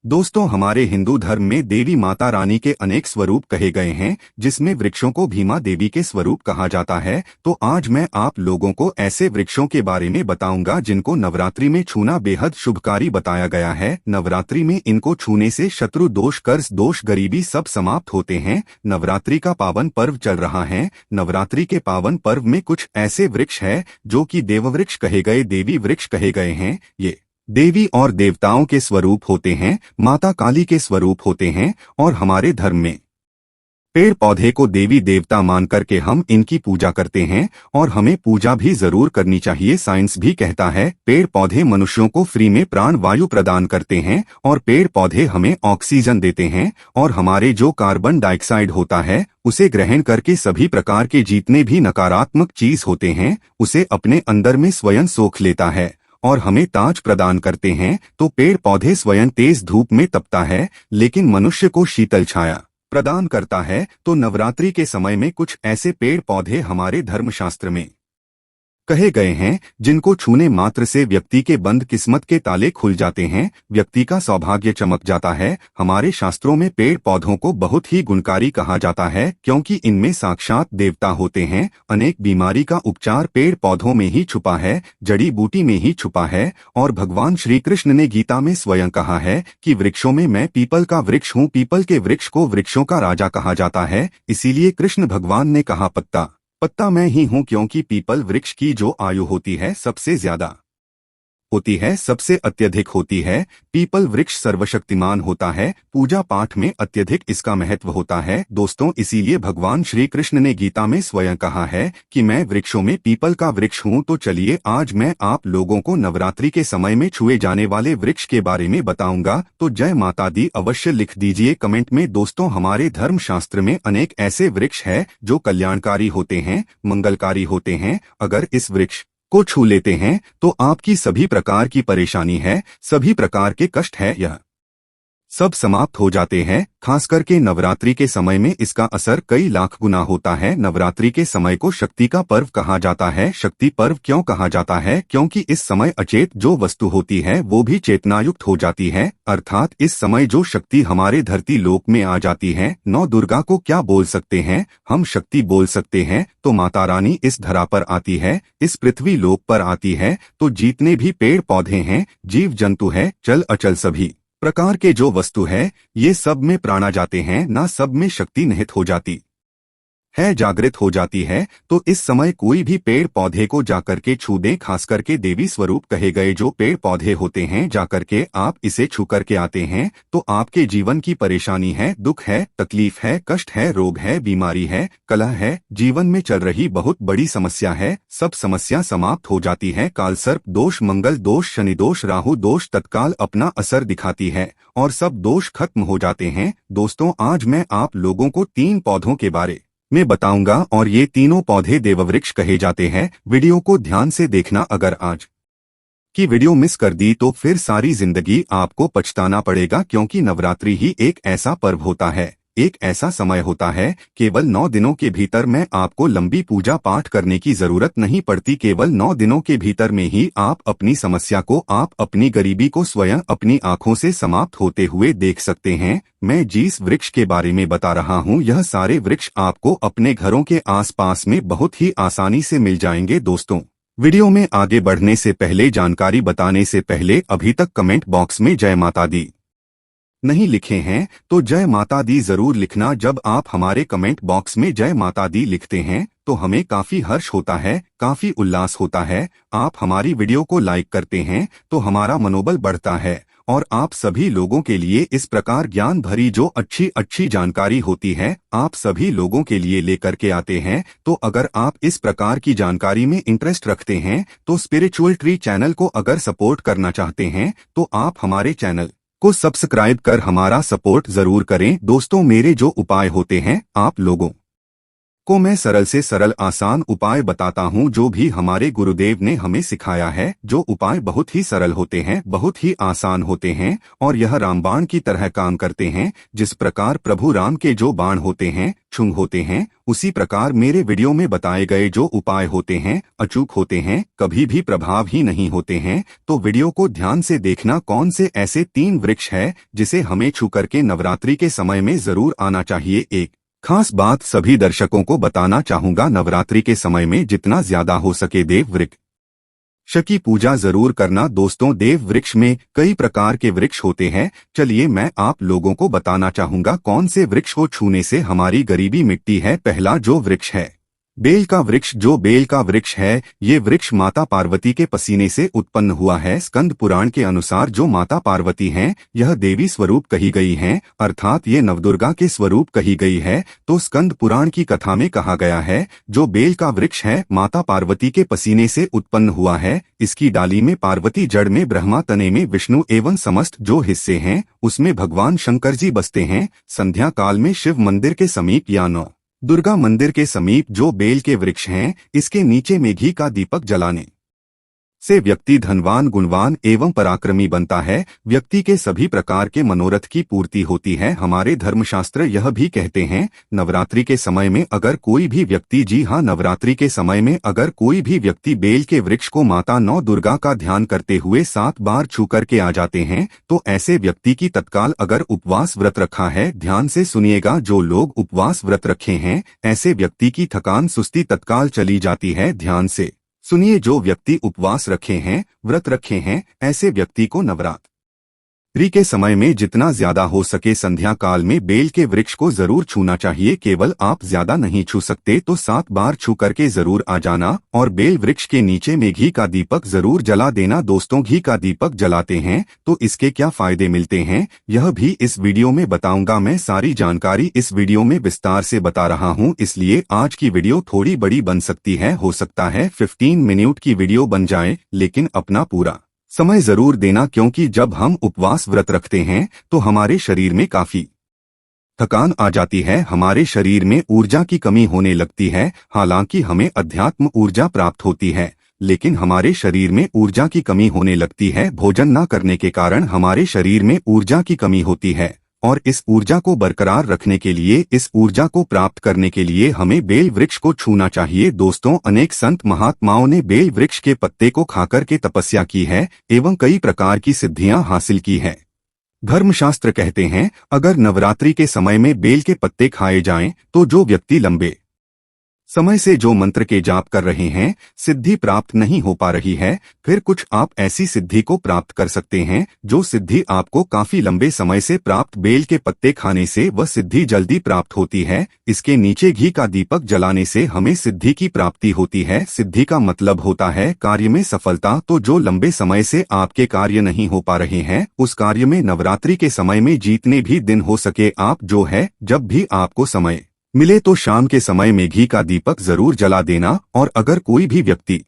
दोस्तों, हमारे हिंदू धर्म में देवी माता रानी के अनेक स्वरूप कहे गए हैं, जिसमें वृक्षों को भीमा देवी के स्वरूप कहा जाता है। तो आज मैं आप लोगों को ऐसे वृक्षों के बारे में बताऊंगा जिनको नवरात्रि में छूना बेहद शुभकारी बताया गया है। नवरात्रि में इनको छूने से शत्रु दोष, कर्ज दोष, गरीबी सब समाप्त होते हैं। नवरात्रि का पावन पर्व चल रहा है। नवरात्रि के पावन पर्व में कुछ ऐसे वृक्ष है जो कि देववृक्ष कहे गए, देवी वृक्ष कहे गए हैं। ये देवी और देवताओं के स्वरूप होते हैं, माता काली के स्वरूप होते हैं। और हमारे धर्म में पेड़ पौधे को देवी देवता मान करके हम इनकी पूजा करते हैं और हमें पूजा भी जरूर करनी चाहिए। साइंस भी कहता है पेड़ पौधे मनुष्यों को फ्री में प्राण वायु प्रदान करते हैं और पेड़ पौधे हमें ऑक्सीजन देते हैं और हमारे जो कार्बन डाइऑक्साइड होता है उसे ग्रहण करके सभी प्रकार के जितने भी नकारात्मक चीज होते हैं उसे अपने अंदर में स्वयं सोख लेता है और हमें ताज प्रदान करते हैं। तो पेड़ पौधे स्वयं तेज धूप में तपता है लेकिन मनुष्य को शीतल छाया प्रदान करता है। तो नवरात्रि के समय में कुछ ऐसे पेड़ पौधे हमारे धर्मशास्त्र में कहे गए हैं जिनको छूने मात्र से व्यक्ति के बंद किस्मत के ताले खुल जाते हैं, व्यक्ति का सौभाग्य चमक जाता है। हमारे शास्त्रों में पेड़ पौधों को बहुत ही गुणकारी कहा जाता है क्योंकि इनमें साक्षात देवता होते हैं। अनेक बीमारी का उपचार पेड़ पौधों में ही छुपा है, जड़ी बूटी में ही छुपा है। और भगवान श्री कृष्ण ने गीता में स्वयं कहा है कि वृक्षों में मैं पीपल का वृक्ष हूँ। पीपल के वृक्ष को वृक्षों का राजा कहा जाता है। इसीलिए कृष्ण भगवान ने कहा पत्ता पत्ता मैं ही हूँ, क्योंकि पीपल वृक्ष की जो आयु होती है सबसे ज्यादा होती है, सबसे अत्यधिक होती है। पीपल वृक्ष सर्वशक्तिमान होता है, पूजा पाठ में अत्यधिक इसका महत्व होता है। दोस्तों, इसीलिए भगवान श्री कृष्ण ने गीता में स्वयं कहा है कि मैं वृक्षों में पीपल का वृक्ष हूँ। तो चलिए आज मैं आप लोगों को नवरात्रि के समय में छुए जाने वाले वृक्ष के बारे में बताऊंगा। तो जय माता दी अवश्य लिख दीजिए कमेंट में। दोस्तों, हमारे धर्म शास्त्र में अनेक ऐसे वृक्ष है जो कल्याणकारी होते हैं, मंगलकारी होते हैं। अगर इस वृक्ष को छू लेते हैं तो आपकी सभी प्रकार की परेशानी है, सभी प्रकार के कष्ट है, यह सब समाप्त हो जाते हैं। खास करके नवरात्रि के समय में इसका असर कई लाख गुना होता है। नवरात्रि के समय को शक्ति का पर्व कहा जाता है। शक्ति पर्व क्यों कहा जाता है? क्योंकि इस समय अचेत जो वस्तु होती है वो भी चेतनायुक्त हो जाती है, अर्थात इस समय जो शक्ति हमारे धरती लोक में आ जाती है। नौ दुर्गा को क्या बोल सकते हैं हम? शक्ति बोल सकते हैं। तो माता रानी इस धरा पर आती है, इस पृथ्वी लोक पर आती है। तो जितने भी पेड़ पौधे हैं, जीव जंतु है, चल अचल सभी प्रकार के जो वस्तु है, ये सब में प्राणा जाते हैं, ना सब में शक्ति निहित हो जाती है, जागृत हो जाती है। तो इस समय कोई भी पेड़ पौधे को जाकर के छू दें, खास करके देवी स्वरूप कहे गए जो पेड़ पौधे होते हैं, जाकर के आप इसे छू करके आते हैं तो आपके जीवन की परेशानी है, दुख है, तकलीफ है, कष्ट है, रोग है, बीमारी है, कलह है, जीवन में चल रही बहुत बड़ी समस्या है, सब समस्या समाप्त हो जाती है। काल सर्प दोष, मंगल दोष, शनि दोष, राहु दोष तत्काल अपना असर दिखाती है और सब दोष खत्म हो जाते हैं। दोस्तों, आज मैं आप लोगों को 3 पौधों के बारे में बताऊंगा और ये तीनों पौधे देववृक्ष कहे जाते हैं। वीडियो को ध्यान से देखना। अगर आज की वीडियो मिस कर दी तो फिर सारी जिंदगी आपको पछताना पड़ेगा, क्योंकि नवरात्रि ही एक ऐसा पर्व होता है, एक ऐसा समय होता है। केवल 9 दिनों के भीतर में आपको लंबी पूजा पाठ करने की जरूरत नहीं पड़ती। केवल 9 दिनों के भीतर में ही आप अपनी समस्या को, आप अपनी गरीबी को स्वयं अपनी आंखों से समाप्त होते हुए देख सकते हैं। मैं जिस वृक्ष के बारे में बता रहा हूँ, यह सारे वृक्ष आपको अपने घरों के आसपास में बहुत ही आसानी से मिल जाएंगे। दोस्तों, वीडियो में आगे बढ़ने से पहले, जानकारी बताने से पहले, अभी तक कमेंट बॉक्स में जय माता दी नहीं लिखे हैं तो जय माता दी जरूर लिखना। जब आप हमारे कमेंट बॉक्स में जय माता दी लिखते हैं तो हमें काफी हर्ष होता है, काफी उल्लास होता है। आप हमारी वीडियो को लाइक करते हैं तो हमारा मनोबल बढ़ता है और आप सभी लोगों के लिए इस प्रकार ज्ञान भरी जो अच्छी अच्छी जानकारी होती है, आप सभी लोगों के लिए लेकर के आते हैं। तो अगर आप इस प्रकार की जानकारी में इंटरेस्ट रखते हैं तो स्पिरिचुअल ट्री चैनल को अगर सपोर्ट करना चाहते हैं तो आप हमारे चैनल को सब्सक्राइब कर हमारा सपोर्ट जरूर करें। दोस्तों, मेरे जो उपाय होते हैं आप लोगों आपको मैं सरल से सरल आसान उपाय बताता हूँ जो भी हमारे गुरुदेव ने हमें सिखाया है। जो उपाय बहुत ही सरल होते हैं, बहुत ही आसान होते हैं और यह रामबाण की तरह काम करते हैं। जिस प्रकार प्रभु राम के जो बाण होते हैं, छुंग होते हैं, उसी प्रकार मेरे वीडियो में बताए गए जो उपाय होते हैं अचूक होते हैं, कभी भी प्रभाव ही नहीं होते हैं। तो वीडियो को ध्यान से देखना। कौन से ऐसे 3 वृक्ष है जिसे हमें छू करके नवरात्रि के समय में जरूर आना चाहिए। एक खास बात सभी दर्शकों को बताना चाहूंगा, नवरात्रि के समय में जितना ज्यादा हो सके देव वृक्ष की पूजा जरूर करना। दोस्तों, देव वृक्ष में कई प्रकार के वृक्ष होते हैं। चलिए मैं आप लोगों को बताना चाहूंगा कौन से वृक्ष को छूने से हमारी गरीबी मिटती है। पहला जो वृक्ष है बेल का वृक्ष। जो बेल का वृक्ष है, ये वृक्ष माता पार्वती के पसीने से उत्पन्न हुआ है। स्कंद पुराण के अनुसार जो माता पार्वती हैं, यह देवी स्वरूप कही गई हैं, अर्थात ये नवदुर्गा के स्वरूप कही गई है। तो स्कंद पुराण की कथा में कहा गया है जो बेल का वृक्ष है माता पार्वती के पसीने से उत्पन्न हुआ है। इसकी डाली में पार्वती, जड़ में ब्रह्मा, तने में विष्णु एवं समस्त जो हिस्से हैं उसमें भगवान शंकर जी बसते हैं। संध्या काल में शिव मंदिर के समीप या नौ दुर्गा मंदिर के समीप जो बेल के वृक्ष हैं, इसके नीचे में घी का दीपक जलाने से व्यक्ति धनवान, गुणवान एवं पराक्रमी बनता है। व्यक्ति के सभी प्रकार के मनोरथ की पूर्ति होती है। हमारे धर्मशास्त्र यह भी कहते हैं नवरात्रि के समय में अगर कोई भी व्यक्ति, जी हाँ, नवरात्रि के समय में अगर कोई भी व्यक्ति बेल के वृक्ष को माता नौ दुर्गा का ध्यान करते हुए 7 बार छू करके आ जाते हैं तो ऐसे व्यक्ति की तत्काल, अगर उपवास व्रत रखा है, ध्यान से सुनिएगा, जो लोग उपवास व्रत रखे हैं ऐसे व्यक्ति की थकान, सुस्ती तत्काल चली जाती है। ध्यान से सुनिए, जो व्यक्ति उपवास रखे हैं, व्रत रखे हैं, ऐसे व्यक्ति को नवरात्रि के समय में जितना ज्यादा हो सके संध्या काल में बेल के वृक्ष को जरूर छूना चाहिए। केवल आप ज्यादा नहीं छू सकते तो 7 बार छू करके जरूर आ जाना और बेल वृक्ष के नीचे में घी का दीपक जरूर जला देना। दोस्तों, घी का दीपक जलाते हैं तो इसके क्या फायदे मिलते हैं, यह भी इस वीडियो में बताऊंगा। मैं सारी जानकारी इस वीडियो में विस्तार से बता रहा हूं, इसलिए आज की वीडियो थोड़ी बड़ी बन सकती है। हो सकता है 15 मिनट की वीडियो बन जाए, लेकिन अपना पूरा समय जरूर देना, क्योंकि जब हम उपवास व्रत रखते हैं तो हमारे शरीर में काफी थकान आ जाती है, हमारे शरीर में ऊर्जा की कमी होने लगती है। हालांकि हमें अध्यात्म ऊर्जा प्राप्त होती है, लेकिन हमारे शरीर में ऊर्जा की कमी होने लगती है। भोजन न करने के कारण हमारे शरीर में ऊर्जा की कमी होती है और इस ऊर्जा को बरकरार रखने के लिए, इस ऊर्जा को प्राप्त करने के लिए हमें बेल वृक्ष को छूना चाहिए। दोस्तों, अनेक संत महात्माओं ने बेल वृक्ष के पत्ते को खाकर के तपस्या की है एवं कई प्रकार की सिद्धियां हासिल की है। धर्मशास्त्र कहते हैं अगर नवरात्रि के समय में बेल के पत्ते खाए जाएं तो जो व्यक्ति लंबे समय से जो मंत्र के जाप कर रहे हैं, सिद्धि प्राप्त नहीं हो पा रही है, फिर कुछ आप ऐसी सिद्धि को प्राप्त कर सकते हैं जो सिद्धि आपको काफी लंबे समय से प्राप्त बेल के पत्ते खाने से वह सिद्धि जल्दी प्राप्त होती है। इसके नीचे घी का दीपक जलाने से हमें सिद्धि की प्राप्ति होती है। सिद्धि का मतलब होता है कार्य में सफलता। तो जो लंबे समय से आपके कार्य नहीं हो पा रहे हैं, उस कार्य में नवरात्रि के समय में जितने भी दिन हो सके आप जो है, जब भी आपको समय मिले तो शाम के समय में घी का दीपक जरूर जला देना। और अगर कोई भी व्यक्ति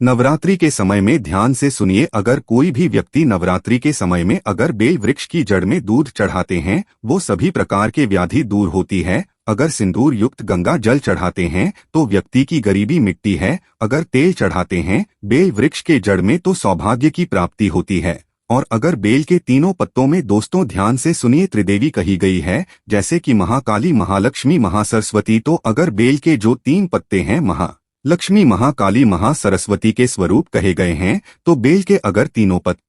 नवरात्रि के समय में, ध्यान से सुनिए, अगर कोई भी व्यक्ति नवरात्रि के समय में अगर बेल वृक्ष की जड़ में दूध चढ़ाते हैं, वो सभी प्रकार के व्याधि दूर होती है। अगर सिंदूर युक्त गंगा जल चढ़ाते हैं तो व्यक्ति की गरीबी मिटती है। अगर तेल चढ़ाते हैं बेल वृक्ष के जड़ में तो सौभाग्य की प्राप्ति होती है। और अगर बेल के तीनों पत्तों में, दोस्तों ध्यान से सुनिए, त्रिदेवी कही गई है, जैसे कि महाकाली, महालक्ष्मी, महासरस्वती। तो अगर बेल के जो 3 पत्ते हैं महालक्ष्मी, महाकाली, महासरस्वती के स्वरूप कहे गए हैं, तो बेल के अगर तीनों पत्तों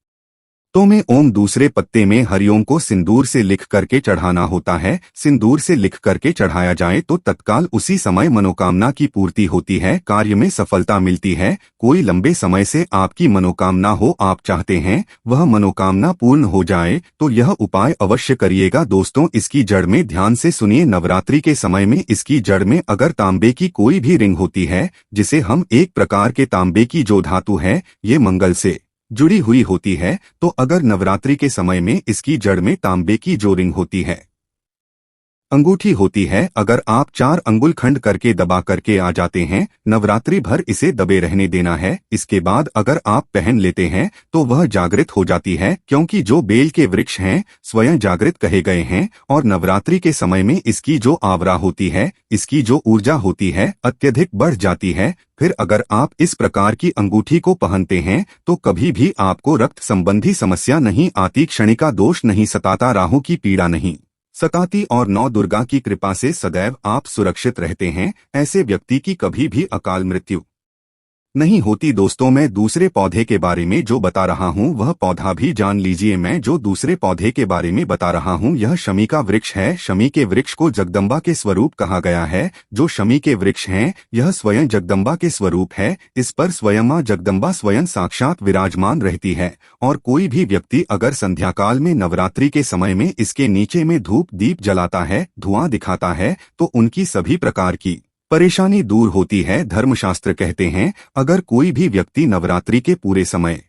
में ओम, दूसरे पत्ते में हरिओम को सिंदूर से लिख करके चढ़ाना होता है। सिंदूर से लिख करके चढ़ाया जाए तो तत्काल उसी समय मनोकामना की पूर्ति होती है, कार्य में सफलता मिलती है। कोई लंबे समय से आपकी मनोकामना हो, आप चाहते हैं वह मनोकामना पूर्ण हो जाए, तो यह उपाय अवश्य करिएगा। दोस्तों, इसकी जड़ में ध्यान से सुनिए, नवरात्रि के समय में इसकी जड़ में अगर तांबे की कोई भी रिंग होती है, जिसे हम एक प्रकार के तांबे की जो धातु है ये मंगल से जुड़ी हुई होती है, तो अगर नवरात्रि के समय में इसकी जड़ में तांबे की जो रिंग होती है अंगूठी होती है, अगर आप 4 अंगुल खंड करके दबा करके आ जाते हैं, नवरात्रि भर इसे दबे रहने देना है। इसके बाद अगर आप पहन लेते हैं तो वह जागृत हो जाती है, क्योंकि जो बेल के वृक्ष हैं स्वयं जागृत कहे गए हैं और नवरात्रि के समय में इसकी जो आवरा होती है, इसकी जो ऊर्जा होती है अत्यधिक बढ़ जाती है। फिर अगर आप इस प्रकार की अंगूठी को पहनते हैं तो कभी भी आपको रक्त संबंधी समस्या नहीं आती, क्षणिका दोष नहीं सताता, राहु की पीड़ा नहीं सताती और नौ दुर्गा की कृपा से सदैव आप सुरक्षित रहते हैं। ऐसे व्यक्ति की कभी भी अकाल मृत्यु नहीं होती। दोस्तों, मैं दूसरे पौधे के बारे में जो बता रहा हूँ वह पौधा भी जान लीजिए। मैं जो दूसरे पौधे के बारे में बता रहा हूँ यह शमी का वृक्ष है। शमी के वृक्ष को जगदम्बा के स्वरूप कहा गया है। जो शमी के वृक्ष हैं यह स्वयं जगदम्बा के स्वरूप है। इस पर स्वयं मां जगदम्बा स्वयं साक्षात विराजमान रहती है और कोई भी व्यक्ति अगर संध्या काल में नवरात्रि के समय में इसके नीचे में धूप दीप जलाता है, धुआं दिखाता है, तो उनकी सभी प्रकार की परेशानी दूर होती है। धर्मशास्त्र कहते हैं अगर कोई भी व्यक्ति नवरात्रि के पूरे समय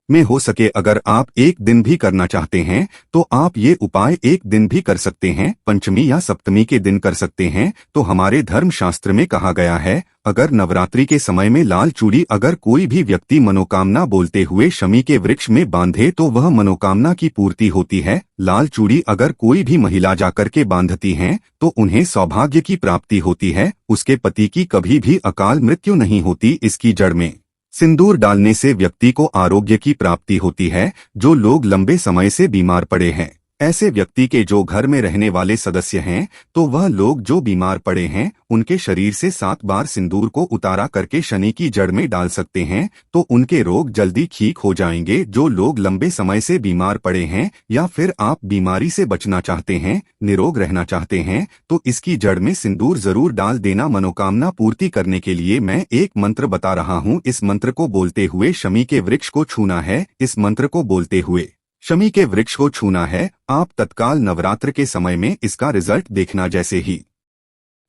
में हो सके अगर आप एक दिन भी करना चाहते हैं तो आप ये उपाय एक दिन भी कर सकते हैं, पंचमी या सप्तमी के दिन कर सकते हैं। तो हमारे धर्मशास्त्र में कहा गया है अगर नवरात्रि के समय में लाल चूड़ी अगर कोई भी व्यक्ति मनोकामना बोलते हुए शमी के वृक्ष में बांधे तो वह मनोकामना की पूर्ति होती है। लाल चूड़ी अगर कोई भी महिला जाकर के बांधती हैं तो उन्हें सौभाग्य की प्राप्ति होती है, उसके पति की कभी भी अकाल मृत्यु नहीं होती। इसकी जड़ में सिंदूर डालने से व्यक्ति को आरोग्य की प्राप्ति होती है। जो लोग लंबे समय से बीमार पड़े हैं, ऐसे व्यक्ति के जो घर में रहने वाले सदस्य हैं तो वह लोग जो बीमार पड़े हैं उनके शरीर से 7 बार सिंदूर को उतारा करके शनि की जड़ में डाल सकते हैं तो उनके रोग जल्दी ठीक हो जाएंगे। जो लोग लंबे समय से बीमार पड़े हैं या फिर आप बीमारी से बचना चाहते हैं, निरोग रहना चाहते हैं, तो इसकी जड़ में सिंदूर जरूर डाल देना। मनोकामना पूर्ति करने के लिए मैं एक मंत्र बता रहा हूँ। इस मंत्र को बोलते हुए शमी के वृक्ष को छूना है। इस मंत्र को बोलते हुए शमी के वृक्ष को छूना है। आप तत्काल नवरात्र के समय में इसका रिजल्ट देखना। जैसे ही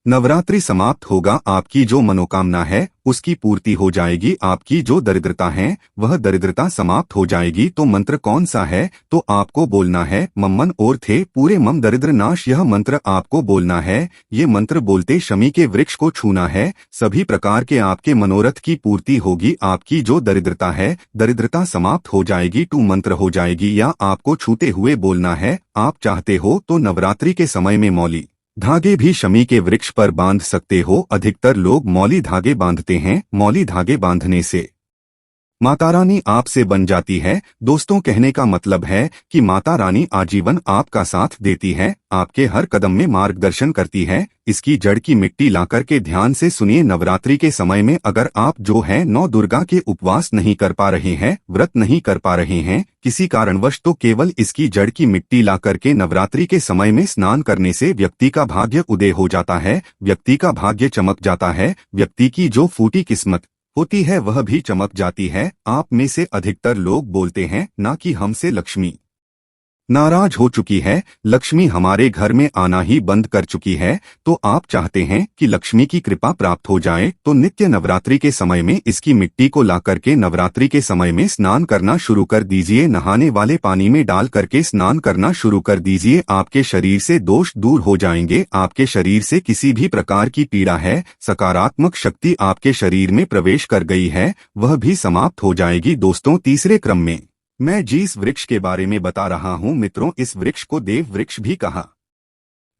नवरात्रि समाप्त होगा आपकी जो मनोकामना है उसकी पूर्ति हो जाएगी। आपकी जो दरिद्रता है वह दरिद्रता समाप्त हो जाएगी। तो मंत्र कौन सा है? तो आपको बोलना है मम्मन और थे पूरे मम दरिद्र नाश। यह मंत्र आपको बोलना है। ये मंत्र बोलते शमी के वृक्ष को छूना है। सभी प्रकार के आपके मनोरथ की पूर्ति होगी। आपकी जो दरिद्रता है दरिद्रता समाप्त हो जाएगी। टू मंत्र हो जाएगी। या आपको छूते हुए बोलना है। आप चाहते हो तो नवरात्रि के समय में मौली धागे भी शमी के वृक्ष पर बांध सकते हो। अधिकतर लोग मौली धागे बांधते हैं। मौली धागे बांधने से माता रानी आपसे बन जाती है। दोस्तों, कहने का मतलब है कि माता रानी आजीवन आपका साथ देती है, आपके हर कदम में मार्गदर्शन करती है। इसकी जड़ की मिट्टी लाकर के ध्यान से सुनिए। नवरात्रि के समय में अगर आप जो है 9 दुर्गा के उपवास नहीं कर पा रहे हैं, व्रत नहीं कर पा रहे हैं किसी कारणवश, तो केवल इसकी जड़ की मिट्टी लाकर के नवरात्रि के समय में स्नान करने से व्यक्ति का भाग्य उदय हो जाता है, व्यक्ति का भाग्य चमक जाता है, व्यक्ति की जो फूटी किस्मत होती है वह भी चमक जाती है। आप में से अधिकतर लोग बोलते हैं ना कि हमसे लक्ष्मी नाराज हो चुकी है, लक्ष्मी हमारे घर में आना ही बंद कर चुकी है। तो आप चाहते हैं कि लक्ष्मी की कृपा प्राप्त हो जाए तो नित्य नवरात्रि के समय में इसकी मिट्टी को ला करके नवरात्रि के समय में स्नान करना शुरू कर दीजिए। नहाने वाले पानी में डाल करके स्नान करना शुरू कर दीजिए। आपके शरीर से दोष दूर हो जाएंगे। आपके शरीर से किसी भी प्रकार की पीड़ा है, सकारात्मक शक्ति आपके शरीर में प्रवेश कर गई है, वह भी समाप्त हो जाएगी। दोस्तों, तीसरे क्रम में मैं जिस वृक्ष के बारे में बता रहा हूं मित्रों, इस वृक्ष को देव वृक्ष भी कहा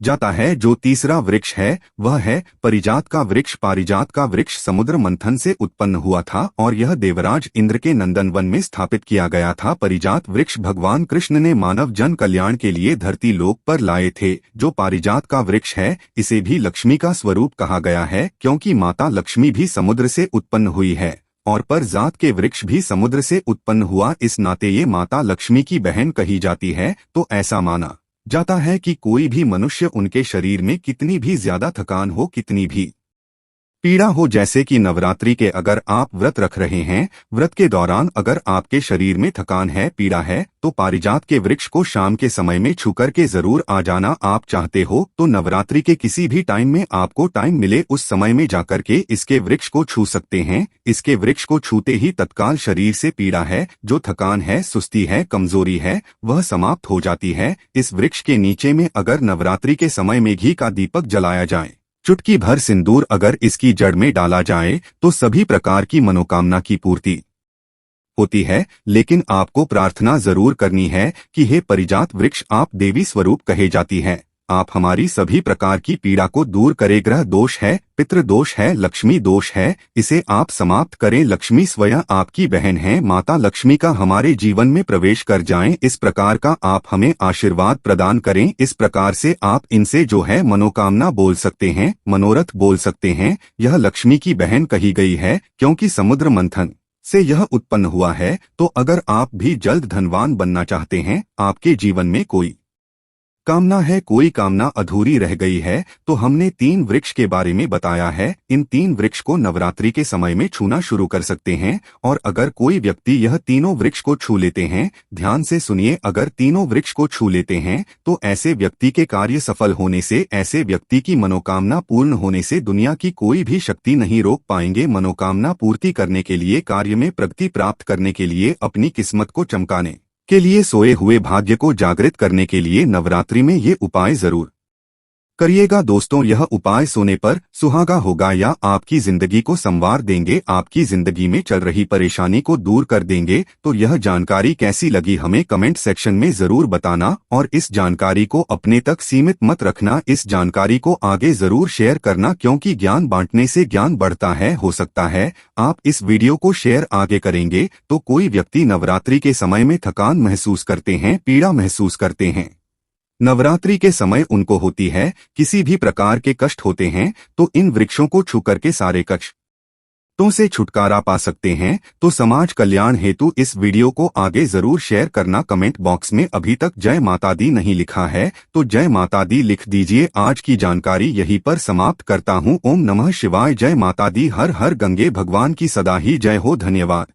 जाता है। जो तीसरा वृक्ष है वह है परिजात का वृक्ष। पारिजात का वृक्ष समुद्र मंथन से उत्पन्न हुआ था और यह देवराज इंद्र के नंदन वन में स्थापित किया गया था। परिजात वृक्ष भगवान कृष्ण ने मानव जन कल्याण के लिए धरती लोक पर लाए थे। जो पारिजात का वृक्ष है इसे भी लक्ष्मी का स्वरूप कहा गया है, क्योंकि माता लक्ष्मी भी समुद्र से उत्पन्न हुई है और परजात के वृक्ष भी समुद्र से उत्पन्न हुआ, इस नाते ये माता लक्ष्मी की बहन कही जाती है। तो ऐसा माना जाता है कि कोई भी मनुष्य उनके शरीर में कितनी भी ज्यादा थकान हो, कितनी भी पीड़ा हो, जैसे कि नवरात्रि के अगर आप व्रत रख रहे हैं, व्रत के दौरान अगर आपके शरीर में थकान है, पीड़ा है, तो पारिजात के वृक्ष को शाम के समय में छू करके जरूर आ जाना। आप चाहते हो तो नवरात्रि के किसी भी टाइम में आपको टाइम मिले उस समय में जाकर के इसके वृक्ष को छू सकते हैं। इसके वृक्ष को छूते ही तत्काल शरीर से पीड़ा है, जो थकान है, सुस्ती है, कमजोरी है, वह समाप्त हो जाती है। इस वृक्ष के नीचे में अगर नवरात्रि के समय में घी का दीपक जलाया जाए, चुटकी भर सिंदूर अगर इसकी जड़ में डाला जाए, तो सभी प्रकार की मनोकामना की पूर्ति होती है। लेकिन आपको प्रार्थना जरूर करनी है कि हे परिजात वृक्ष, आप देवी स्वरूप कहे जाती हैं, आप हमारी सभी प्रकार की पीड़ा को दूर करे। ग्रह दोष है, पितृ दोष है, लक्ष्मी दोष है, इसे आप समाप्त करें। लक्ष्मी स्वयं आपकी बहन है, माता लक्ष्मी का हमारे जीवन में प्रवेश कर जाएं, इस प्रकार का आप हमें आशीर्वाद प्रदान करें। इस प्रकार से आप इनसे जो है मनोकामना बोल सकते हैं, मनोरथ बोल सकते हैं। यह लक्ष्मी की बहन कही गई है क्योंकि समुद्र मंथन से यह उत्पन्न हुआ है। तो अगर आप भी जल्द धनवान बनना चाहते हैं, आपके जीवन में कोई कामना है, कोई कामना अधूरी रह गई है, तो हमने 3 वृक्ष के बारे में बताया है। इन 3 वृक्ष को नवरात्रि के समय में छूना शुरू कर सकते हैं। और अगर कोई व्यक्ति यह तीनों वृक्ष को छू लेते हैं, ध्यान से सुनिए, अगर तीनों वृक्ष को छू लेते हैं तो ऐसे व्यक्ति के कार्य सफल होने से, ऐसे व्यक्ति की मनोकामना पूर्ण होने से दुनिया की कोई भी शक्ति नहीं रोक पाएंगे। मनोकामना पूर्ति करने के लिए, कार्य में प्रगति प्राप्त करने के लिए, अपनी किस्मत को चमकाने के लिए, सोए हुए भाग्य को जागृत करने के लिए नवरात्रि में ये उपाय जरूर करिएगा। दोस्तों, यह उपाय सोने पर सुहागा होगा या आपकी जिंदगी को संवार देंगे, आपकी जिंदगी में चल रही परेशानी को दूर कर देंगे। तो यह जानकारी कैसी लगी हमें कमेंट सेक्शन में जरूर बताना, और इस जानकारी को अपने तक सीमित मत रखना, इस जानकारी को आगे जरूर शेयर करना, क्योंकि ज्ञान बांटने से ज्ञान बढ़ता है। हो सकता है आप इस वीडियो को शेयर आगे करेंगे तो कोई व्यक्ति नवरात्रि के समय में थकान महसूस करते हैं, पीड़ा महसूस करते हैं, नवरात्रि के समय उनको होती है, किसी भी प्रकार के कष्ट होते हैं, तो इन वृक्षों को छू करके सारे कष्टों से छुटकारा पा सकते हैं। तो समाज कल्याण हेतु इस वीडियो को आगे जरूर शेयर करना। कमेंट बॉक्स में अभी तक जय माता दी नहीं लिखा है तो जय माता दी लिख दीजिए। आज की जानकारी यहीं पर समाप्त करता हूँ। ओम नमः शिवाय। जय माता दी। हर हर गंगे। भगवान की सदा ही जय हो। धन्यवाद।